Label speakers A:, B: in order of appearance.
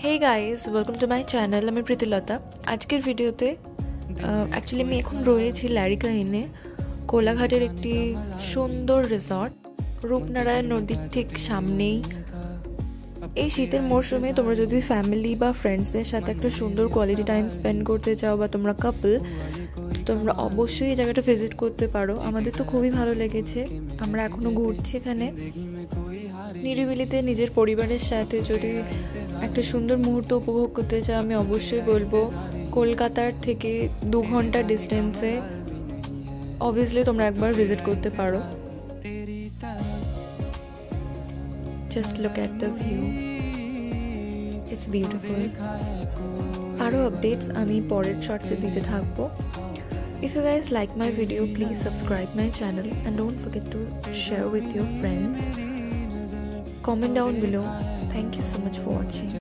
A: Hey guys, welcome to my channel. আমি প্রীতিলতা। আজকের ভিডিওতে অ্যাকচুয়ালি আমি এখন রয়েছি ল্যারিকা ইনে, কোলাঘাটের একটি সুন্দর রিসর্ট, রূপনারায়ণ নদীর ঠিক সামনেই। এই শীতের মরশুমে তোমরা যদি ফ্যামিলি বা ফ্রেন্ডসদের সাথে একটা সুন্দর কোয়ালিটি টাইম স্পেন্ড করতে চাও বা তোমরা কাপল, তো তোমরা অবশ্যই এই জায়গাটা ভিজিট করতে পারো। আমাদের তো খুবই ভালো লেগেছে, আমরা এখনও ঘুরছি এখানে। নিরিবিলিতে নিজের পরিবারের সাথে যদি একটা সুন্দর মুহূর্ত উপভোগ করতে চাও, আমি অবশ্যই বলবো কলকাতার থেকে 2 ঘন্টা ডিস্টেন্সে অবভিয়াসলি তোমরা একবার ভিজিট করতে পারো। Just look at the view, it's beautiful. আরও আপডেটস আমি পরের শর্টসে দিতে থাকবো। If you guys like my video, please subscribe my channel and don't forget to share with your friends. Comment down below. Thank you so much for watching.